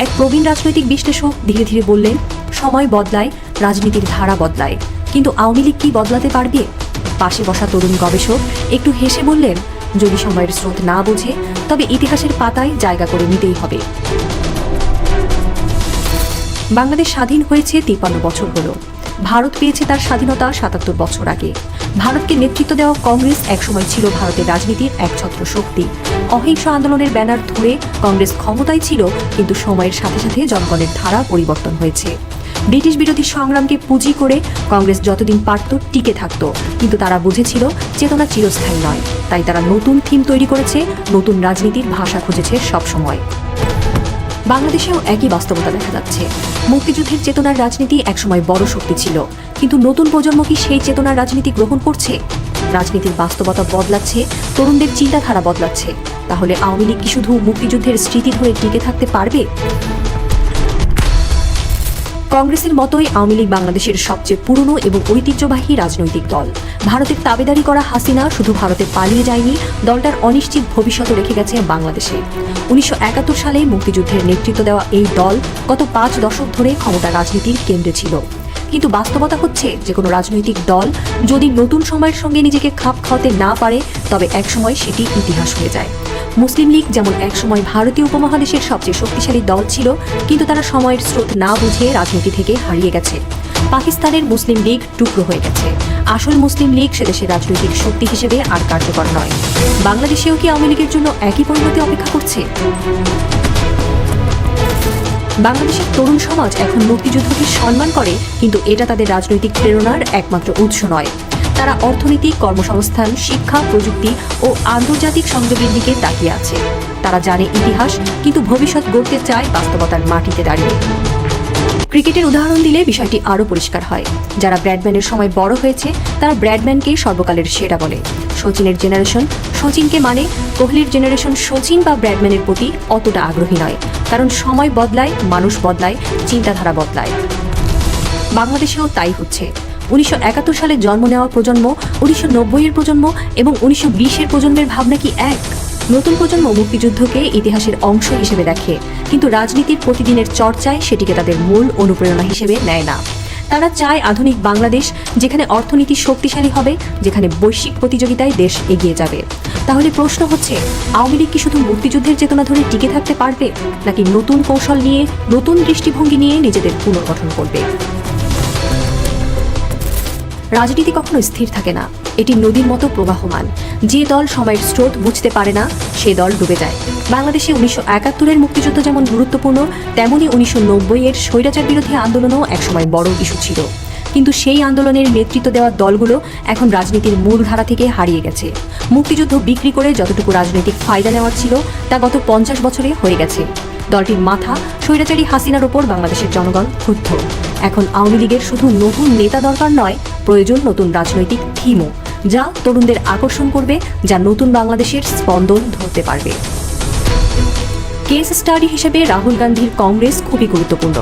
এক প্রবীণ রাজনৈতিক বিশ্লেষক ধীরে ধীরে বললেন, সময় বদলায়, রাজনীতির ধারা বদলায়, কিন্তু আওয়ামী লীগ কি বদলাতে পারবে? পাশে বসা তরুণ গবেষক একটু হেসে বললেন, যদি সময়ের স্রোত না বোঝে তবে ইতিহাসের পাতায় জায়গা করে নিতেই হবে। বাংলাদেশ স্বাধীন হয়েছে 53 বছর হলো। ভারত পেয়েছে তার স্বাধীনতা 77 বছর আগে। ভারতকে নেতৃত্ব দেওয়া কংগ্রেস একসময় ছিল ভারতের রাজনীতির একছত্র শক্তি। অহিংস আন্দোলনের ব্যানার ধরে কংগ্রেস ক্ষমতায় ছিল, কিন্তু সময়ের সাথে সাথে জনগণের ধারা পরিবর্তন হয়েছে। ব্রিটিশ বিরোধী সংগ্রামকে পুঁজি করে কংগ্রেস যতদিন পারত টিকে থাকত, কিন্তু তারা বুঝেছিল চেতনা চিরস্থায়ী নয়। তাই তারা নতুন থিম তৈরি করেছে, নতুন রাজনীতির ভাষা খুঁজেছে সবসময়। বাংলাদেশেও একই বাস্তবতা দেখা যাচ্ছে। মুক্তিযুদ্ধের চেতনার রাজনীতি একসময় বড় শক্তি ছিল, কিন্তু নতুন প্রজন্ম কি সেই চেতনার রাজনীতি গ্রহণ করছে? রাজনীতির বাস্তবতা বদলাচ্ছে, তরুণদের চিন্তাধারা বদলাচ্ছে। তাহলে আওয়ামী লীগ কি শুধু মুক্তিযুদ্ধের স্মৃতি ধরে টিকে থাকতে পারবে? কংগ্রেসের মতোই আওয়ামী লীগ বাংলাদেশের সবচেয়ে পুরনো এবং ঐতিহ্যবাহী রাজনৈতিক দল। ভারতের তাবেদারি করা হাসিনা শুধু ভারতে পালিয়ে যায়নি, দলটার অনিশ্চিত ভবিষ্যৎ রেখে গেছে বাংলাদেশে। 1971 সালে মুক্তিযুদ্ধের নেতৃত্ব দেওয়া এই দল গত 5 দশক ধরে ক্ষমতা রাজনীতির কেন্দ্রে ছিল। কিন্তু বাস্তবতা হচ্ছে, যে কোনো রাজনৈতিক দল যদি নতুন সময়ের সঙ্গে নিজেকে খাপ খাওয়াতে না পারে, তবে একসময় সেটি ইতিহাস হয়ে যায়। মুসলিম লীগ যেমন একসময় ভারতীয় উপমহাদেশের সবচেয়ে শক্তিশালী দল ছিল, কিন্তু তারা সময়ের স্রোত না বুঝে রাজনীতি থেকে হারিয়ে গেছে। পাকিস্তানের মুসলিম লীগ টুকরো হয়ে গেছে। আসল মুসলিম লীগ সে দেশের রাজনৈতিক শক্তি হিসেবে আর কার্যকর নয়। বাংলাদেশেও কি আওয়ামী লীগের জন্য একই পরিণতি অপেক্ষা করছে? বাংলাদেশের তরুণ সমাজ এখন মুক্তিযুদ্ধকে সম্মান করে, কিন্তু এটা তাদের রাজনৈতিক প্রেরণার একমাত্র উৎস নয়। তারা অর্থনীতি, কর্মসংস্থান, শিক্ষা, প্রযুক্তি ও আন্তর্জাতিক সংযোগের দিকে তাকিয়ে আছে। তারা জানে ইতিহাস, কিন্তু ভবিষ্যৎ গড়তে চায় বাস্তবতার মাটিতে দাঁড়িয়ে। ক্রিকেটের উদাহরণ দিলে বিষয়টি আরও পরিষ্কার হয়। যারা ব্র্যাডম্যানের সময় বড় হয়েছে, তারা ব্র্যাডম্যানকে সর্বকালের সেরা বলে। সচিনের জেনারেশন সচিনকে মানে, কোহলির জেনারেশন সচিন বা ব্র্যাডম্যানের প্রতি অতটা আগ্রহী নয়। কারণ সময় বদলায়, মানুষ বদলায়, চিন্তাধারা বদলায়। বাংলাদেশেও তাই হচ্ছে। 1971 সালে জন্ম নেওয়া প্রজন্ম, 1990-এর প্রজন্ম এবং 1920-এর প্রজন্মের ভাবনা কি এক? নতুন প্রজন্ম মুক্তিযুদ্ধকে ইতিহাসের অংশ হিসেবে দেখে, কিন্তু রাজনীতির প্রতিদিনের চর্চায় সেটিকে তাদের মূল অনুপ্রেরণা হিসেবে নেয় না। তারা চায় আধুনিক বাংলাদেশ, যেখানে অর্থনীতি শক্তিশালী হবে, যেখানে বৈশ্বিক প্রতিযোগিতায় দেশ এগিয়ে যাবে। তাহলে প্রশ্ন হচ্ছে, আওয়ামী লীগ কি শুধু মুক্তিযুদ্ধের চেতনা ধরে টিকে থাকতে পারবে, নাকি নতুন কৌশল নিয়ে, নতুন দৃষ্টিভঙ্গি নিয়ে নিজেদের পুনর্গঠন করবে? রাজনীতি কখনো স্থির থাকে না, এটি নদীর মতো প্রবাহমান। যে দল সময়ের স্রোত বুঝতে পারে না, সে দল ডুবে যায়। বাংলাদেশে 1971-এর মুক্তিযুদ্ধ যেমন গুরুত্বপূর্ণ, তেমনি 1990-এর স্বৈরাচার বিরোধী আন্দোলনও একসময় বড় ইস্যু ছিল। কিন্তু সেই আন্দোলনের নেতৃত্ব দেওয়া দলগুলো এখন রাজনীতির মূল ধারা থেকে হারিয়ে গেছে। মুক্তিযুদ্ধ বিক্রি করে যতটুকু রাজনৈতিক ফায়দা নেওয়ার ছিল, তা গত 50 বছরে হয়ে গেছে। দলটির মাথা স্বৈরাচারী হাসিনার ওপর বাংলাদেশের জনগণ ক্রুদ্ধ। এখন আওয়ামী লীগের শুধু নতুন নেতা দরকার নয়, প্রয়োজন নতুন রাজনৈতিক থিমও, যা তরুণদের আকর্ষণ করবে, যা নতুন বাংলাদেশের স্পন্দন ধরতে পারবে। কেস স্টাডি হিসেবে রাহুল গান্ধীর কংগ্রেস খুবই গুরুত্বপূর্ণ।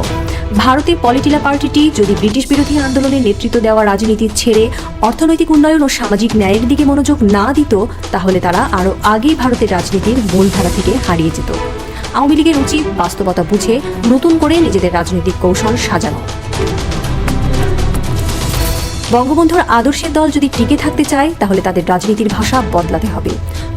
ভারতে পলিটিলা পার্টিটি যদি ব্রিটিশ বিরোধী আন্দোলনে নেতৃত্ব দেওয়া রাজনীতি ছেড়ে অর্থনৈতিক উন্নয়ন ও সামাজিক ন্যায়ের দিকে মনোযোগ না দিত, তাহলে তারা আরও আগেই ভারতের রাজনীতির মূলধারা থেকে হারিয়ে যেত। আওয়ামী লীগের উচিত বাস্তবতা বুঝে নতুন করে নিজেদের রাজনৈতিক কৌশল সাজানো। বঙ্গবন্ধুর আদর্শের দল যদি টিকে থাকতে চায়, তাহলে তাদের রাজনীতির ভাষা বদলাতে হবে।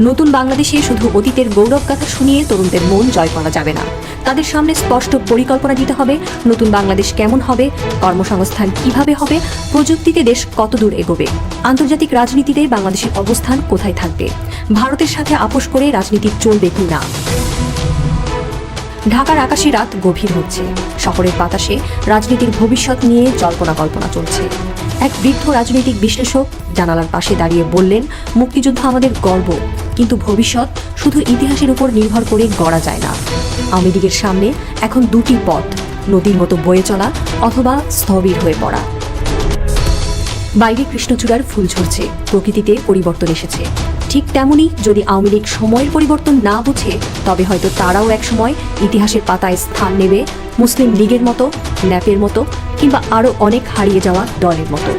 নতুন বাংলাদেশে শুধু অতীতের গৌরব গাথা শুনিয়ে তরুণদের মন জয় করা যাবে না। তাদের সামনে স্পষ্ট পরিকল্পনা দিতে হবে। নতুন বাংলাদেশ কেমন হবে, কর্মসংস্থান কিভাবে হবে, প্রযুক্তিতে দেশ কতদূর এগোবে, আন্তর্জাতিক রাজনীতিতে বাংলাদেশের অবস্থান কোথায় থাকবে, ভারতের সাথে আপোষ করে রাজনীতি চলবে কি না। ঢাকার আকাশে রাত গভীর হচ্ছে। শহরের বাতাসে রাজনীতির ভবিষ্যৎ নিয়ে জল্পনা কল্পনা চলছে। এক বৃদ্ধ রাজনৈতিক বিশ্লেষক জানালার পাশে দাঁড়িয়ে বললেন, মুক্তিযুদ্ধ আমাদের গর্ব, কিন্তু ভবিষ্যৎ শুধু ইতিহাসের উপর নির্ভর করে গড়া যায় না। আওয়ামী লীগের সামনে এখন দুটি পথ, নদীর মতো বয়ে চলা অথবা স্থবির হয়ে পড়া। বাইরে কৃষ্ণচূড়ার ফুল ঝরছে, প্রকৃতিতে পরিবর্তন এসেছে। ঠিক তেমনি যদি আওয়ামী লীগ সময়ের পরিবর্তন না বুঝে, তবে হয়তো তারাও একসময় ইতিহাসের পাতায় স্থান নেবে, মুসলিম লীগের মতো, ন্যাপের মতো, কিংবা আরও অনেক হারিয়ে যাওয়া দলের মতো।